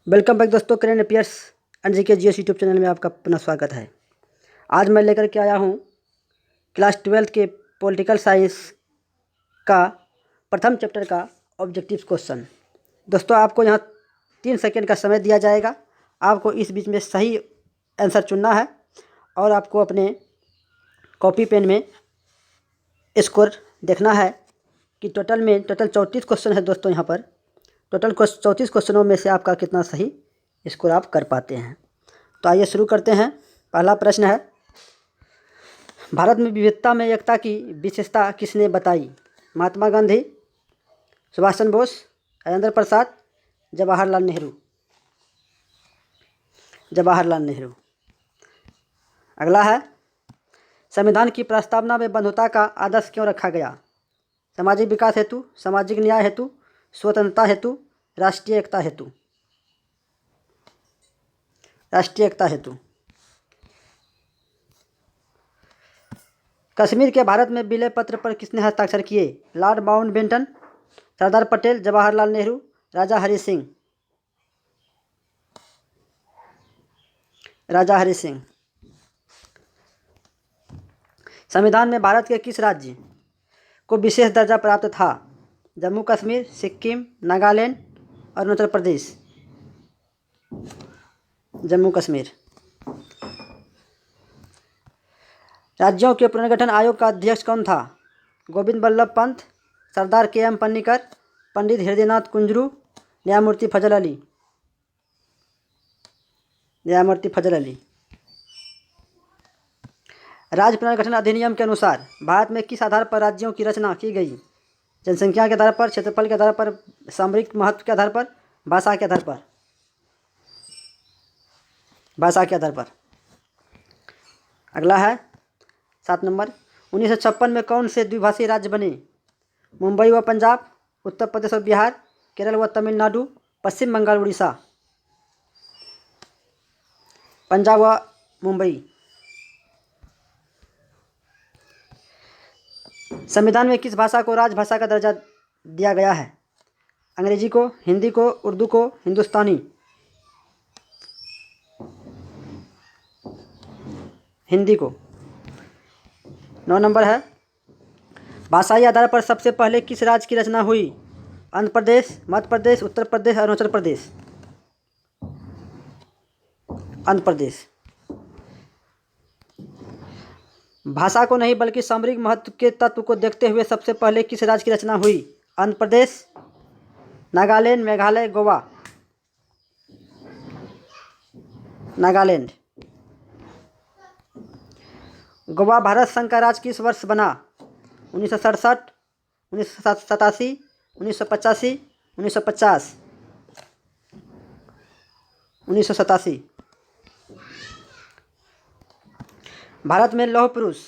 Welcome back दोस्तों, current affairs and GK GS YouTube channel में आपका पुनः स्वागत है। आज मैं लेकर के आया हूँ क्लास 12 के पॉलिटिकल साइंस का प्रथम चैप्टर का ऑब्जेक्टिव क्वेश्चन। दोस्तों, आपको यहाँ 3 सेकंड का समय दिया जाएगा। आपको इस बीच में सही आंसर चुनना है और आपको अपने कॉपी पेन में स्कोर देखना है कि टोटल 34 क्वेश्चन है दोस्तों। यहाँ पर टोटल 34 क्वेश्चनों में से आपका कितना सही स्कोर आप कर पाते हैं। तो आइए शुरू करते हैं। पहला प्रश्न है, भारत में विविधता में एकता की विशेषता किसने बताई? महात्मा गांधी, सुभाष चंद्र बोस, राजेंद्र प्रसाद, जवाहरलाल नेहरू। जवाहरलाल नेहरू। अगला है, संविधान की प्रस्तावना में बंधुता का आदर्श क्यों रखा गया? सामाजिक विकास हेतु, सामाजिक न्याय हेतु, स्वतंत्रता हेतु, राष्ट्रीय एकता हेतु। राष्ट्रीय एकता हेतु। कश्मीर के भारत में विलय पत्र पर किसने हस्ताक्षर किए? लॉर्ड माउंटबेटन, सरदार पटेल, जवाहरलाल नेहरू, राजा हरि सिंह। राजा हरि सिंह। संविधान में भारत के किस राज्य को विशेष दर्जा प्राप्त था? जम्मू कश्मीर, सिक्किम, नागालैंड, अरुणाचल प्रदेश। जम्मू कश्मीर। राज्यों के पुनर्गठन आयोग का अध्यक्ष कौन था? गोविंद बल्लभ पंत, सरदार के.एम. पन्नीकर, पंडित हृदयनाथ कुंजरू, न्यायमूर्ति फजल अली। न्यायमूर्ति फजल अली। राज्य पुनर्गठन अधिनियम के अनुसार भारत में किस आधार पर राज्यों की रचना की गई? जनसंख्या के आधार पर, क्षेत्रफल के आधार पर, सामरिक महत्व के आधार पर, भाषा के आधार पर। भाषा के आधार पर। अगला है 7 नंबर, 1956 में कौन से द्विभाषी राज्य बने? मुंबई व पंजाब, उत्तर प्रदेश और बिहार, केरल व तमिलनाडु, पश्चिम बंगाल, उड़ीसा। पंजाब व मुंबई। संविधान में किस भाषा को राजभाषा का दर्जा दिया गया है? अंग्रेजी को, हिंदी को, उर्दू को, हिंदुस्तानी। हिंदी को। 9 नंबर है, भाषाई आधार पर सबसे पहले किस राज्य की रचना हुई? आंध्र प्रदेश, मध्य प्रदेश, उत्तर प्रदेश, अरुणाचल प्रदेश। आंध्र प्रदेश। भाषा को नहीं बल्कि सामरिक महत्व के तत्व को देखते हुए सबसे पहले किस राज्य की रचना हुई? आंध्र प्रदेश, नागालैंड, मेघालय, गोवा। नागालैंड। गोवा भारत संघ का राज्य किस वर्ष बना? 1967, 1987, 1985, 1950। 1987। भारत में लौह पुरुष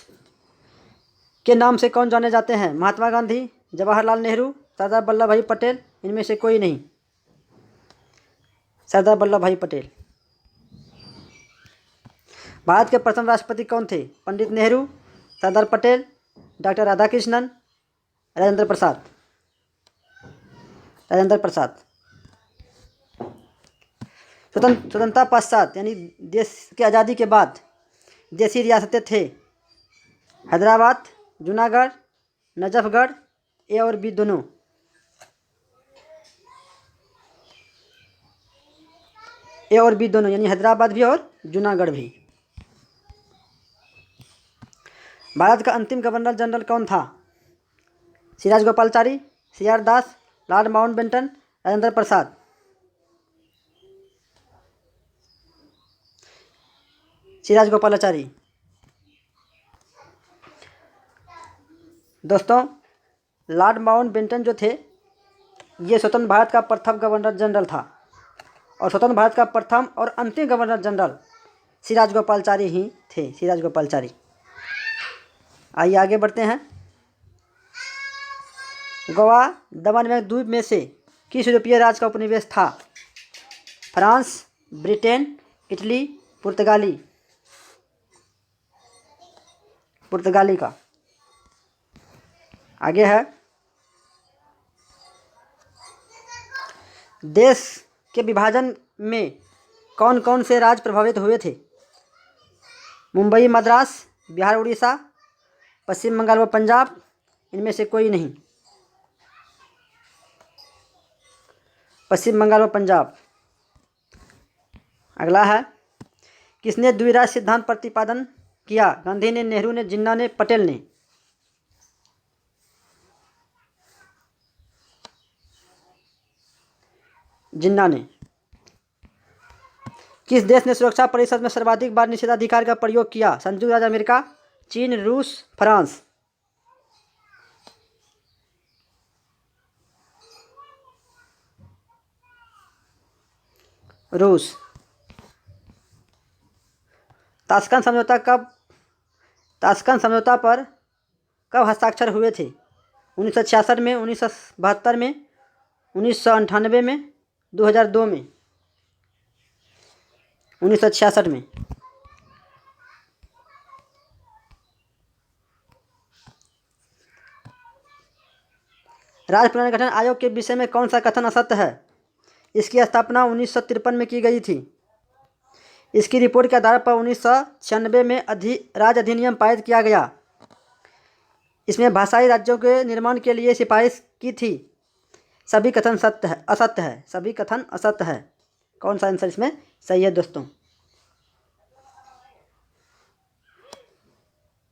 के नाम से कौन जाने जाते हैं? महात्मा गांधी, जवाहरलाल नेहरू, सरदार वल्लभ भाई पटेल, इनमें से कोई नहीं। सरदार वल्लभ भाई पटेल। भारत के प्रथम राष्ट्रपति कौन थे? पंडित नेहरू, सरदार पटेल, डॉक्टर राधाकृष्णन, राजेंद्र प्रसाद। राजेंद्र प्रसाद। स्वतंत्रता पश्चात यानी देश की आज़ादी के बाद देशी रियासतें थे हैदराबाद, जूनागढ़, नजफगढ़, ए और बी दोनों। ए और बी दोनों यानी हैदराबाद भी और जूनागढ़ भी। भारत का अंतिम गवर्नर जनरल कौन था? सिराज गोपालाचारी, सी.आर. दास, लॉर्ड माउंटबेटन, राजेंद्र प्रसाद। सिराज गोपालाचारी। दोस्तों, लॉर्ड माउंटबेटन जो थे ये स्वतंत्र भारत का प्रथम गवर्नर जनरल था और स्वतंत्र भारत का प्रथम और अंतिम गवर्नर जनरल सिराज गोपालाचारी ही थे। सिराज गोपालाचारी। आइए आगे बढ़ते हैं। गोवा दमन में द्वीप में से किस यूरोपीय राज्य का उपनिवेश था? फ्रांस, ब्रिटेन, इटली, पुर्तगाली। पुर्तगाली का। आगे है, देश के विभाजन में कौन कौन से राज्य प्रभावित हुए थे? मुंबई, मद्रास, बिहार, उड़ीसा, पश्चिम बंगाल व पंजाब, इनमें से कोई नहीं। पश्चिम बंगाल व पंजाब। अगला है, किसने द्विराज सिद्धांत प्रतिपादन किया? गांधी ने, नेहरू ने, जिन्ना ने, पटेल ने? जिन्ना ने। किस देश ने सुरक्षा परिषद में सर्वाधिक बार निषेधाधिकार का प्रयोग किया? संयुक्त राज्य अमेरिका, चीन, रूस, फ्रांस? रूस। ताशकंद समझौता पर कब हस्ताक्षर हुए थे? 1966 में, 1972 में, 1998 में, 2002 में? 1966 में। राज्य पुनर्गठन आयोग के विषय में कौन सा कथन असत्य है? इसकी स्थापना 1953 में की गई थी। इसकी रिपोर्ट के आधार पर 1996 में राज्य अधिनियम पारित किया गया। इसमें भाषाई राज्यों के निर्माण के लिए सिफारिश की थी। सभी कथन असत्य है। सभी कथन असत्य है। कौन सा आंसर इसमें सही है दोस्तों?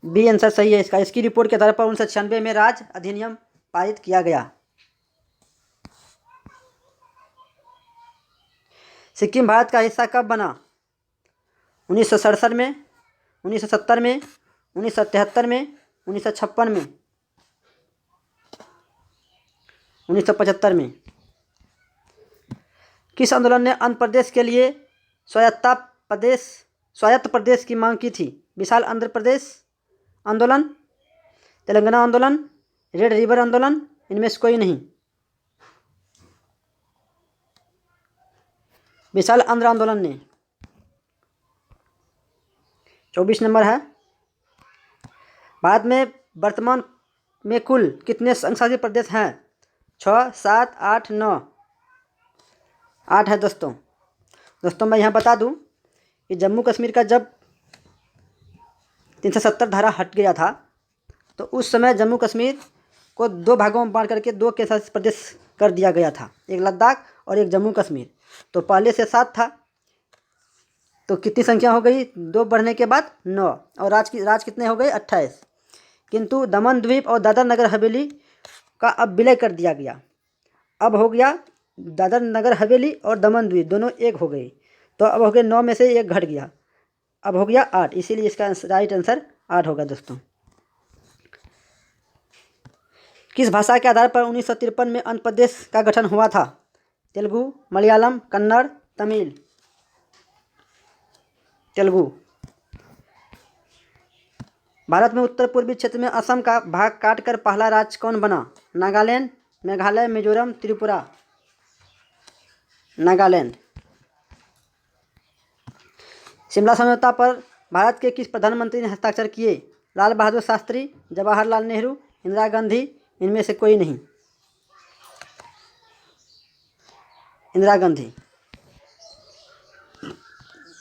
बी आंसर सही है इसका। इसकी रिपोर्ट के आधार पर 1996 में राज्य अधिनियम पारित किया गया। सिक्किम भारत का हिस्सा कब बना? 1967 में, 1970 में, 1973 में, 1956 में? 1975 में। किस आंदोलन ने आंध्र प्रदेश के लिए स्वायत्त प्रदेश की मांग की थी? विशाल आंध्र प्रदेश आंदोलन, तेलंगाना आंदोलन, रेड रिवर आंदोलन, इनमें से कोई नहीं। विशाल आंध्र आंदोलन ने। 24 नंबर है, भारत में वर्तमान में कुल कितने संघशासित प्रदेश हैं? 6, 7, 8, 9? 8 है दोस्तों मैं यहाँ बता दूँ कि जम्मू कश्मीर का जब 370 धारा हट गया था तो उस समय जम्मू कश्मीर को 2 भागों में बांट करके 2 केंद्रशासित प्रदेश कर दिया गया था, एक लद्दाख और एक जम्मू कश्मीर। तो पहले से 7 था, तो कितनी संख्या हो गई? 2 बढ़ने के बाद 9, और राज कितने हो गए? 28। किंतु दमन द्वीप और दादर नगर हवेली का अब विलय कर दिया गया। अब हो गया दादर नगर हवेली और दमन द्वीप दोनों एक हो गए। तो अब हो गए 9 में से 1 घट गया, अब हो गया 8। इसीलिए इसका राइट आंसर 8 होगा दोस्तों। किस भाषा के आधार पर 1953 में आंध्र प्रदेश का गठन हुआ था? तेलुगु, मलयालम, कन्नड़, तमिल? तेलुगु। भारत में उत्तर पूर्वी क्षेत्र में असम का भाग काटकर पहला राज्य कौन बना? नागालैंड, मेघालय, मिजोरम, त्रिपुरा? नागालैंड। शिमला समझौता पर भारत के किस प्रधानमंत्री ने हस्ताक्षर किए? लाल बहादुर शास्त्री, जवाहरलाल नेहरू, इंदिरा गांधी, इनमें से कोई नहीं। इंदिरा गांधी।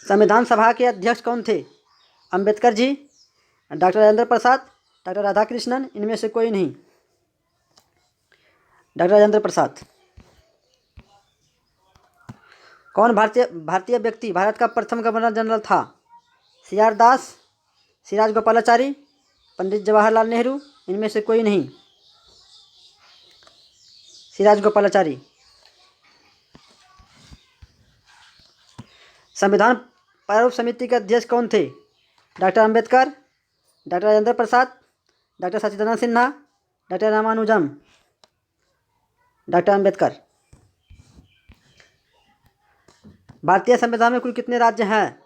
संविधान सभा के अध्यक्ष कौन थे? अंबेडकर जी, डॉक्टर राजेंद्र प्रसाद, डॉक्टर राधाकृष्णन, इनमें से कोई नहीं। डॉक्टर राजेंद्र प्रसाद। कौन भारतीय व्यक्ति भारत का प्रथम गवर्नर जनरल था? सी.आर. दास, सिराज गोपालाचारी, पंडित जवाहरलाल नेहरू, इनमें से कोई नहीं। सिराज गोपालाचारी। संविधान प्रारूप समिति के अध्यक्ष कौन थे? Doctor Ambedkar, doctor Rajendra Prasad, doctor सच्चिदानंद सिन्हा, डॉक्टर रामानुजम? डॉक्टर अंबेडकर। भारतीय संविधान में कुल कितने राज्य हैं?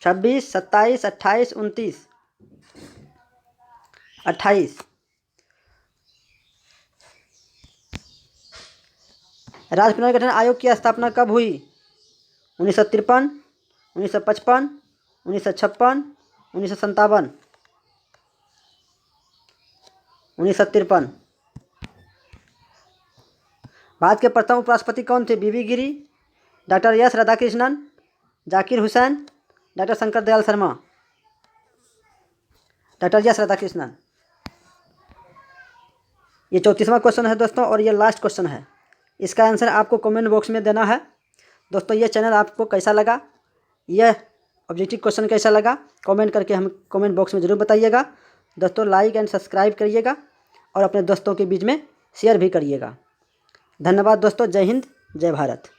26, 27, 28, 29? 28। राज्य पुनर्गठन आयोग की स्थापना कब हुई? 1953, 1955, 1956, 1957? 1953। भारत के प्रथम उपराष्ट्रपति कौन थे? V V Giri, doctor S Radhakrishnan, Zakir Hussain, doctor Shankar Dayal Sharma. Doctor S Radhakrishnan. ये 34वां क्वेश्चन है दोस्तों, और ये लास्ट क्वेश्चन है। इसका आंसर आपको कमेंट बॉक्स में देना है। दोस्तों ये चैनल आपको कैसा लगा, यह ऑब्जेक्टिव क्वेश्चन कैसा लगा, कमेंट करके हम कमेंट बॉक्स में ज़रूर बताइएगा। दोस्तों लाइक एंड सब्सक्राइब करिएगा और अपने दोस्तों के बीच में शेयर भी करिएगा। धन्यवाद दोस्तों। जय हिंद, जय भारत।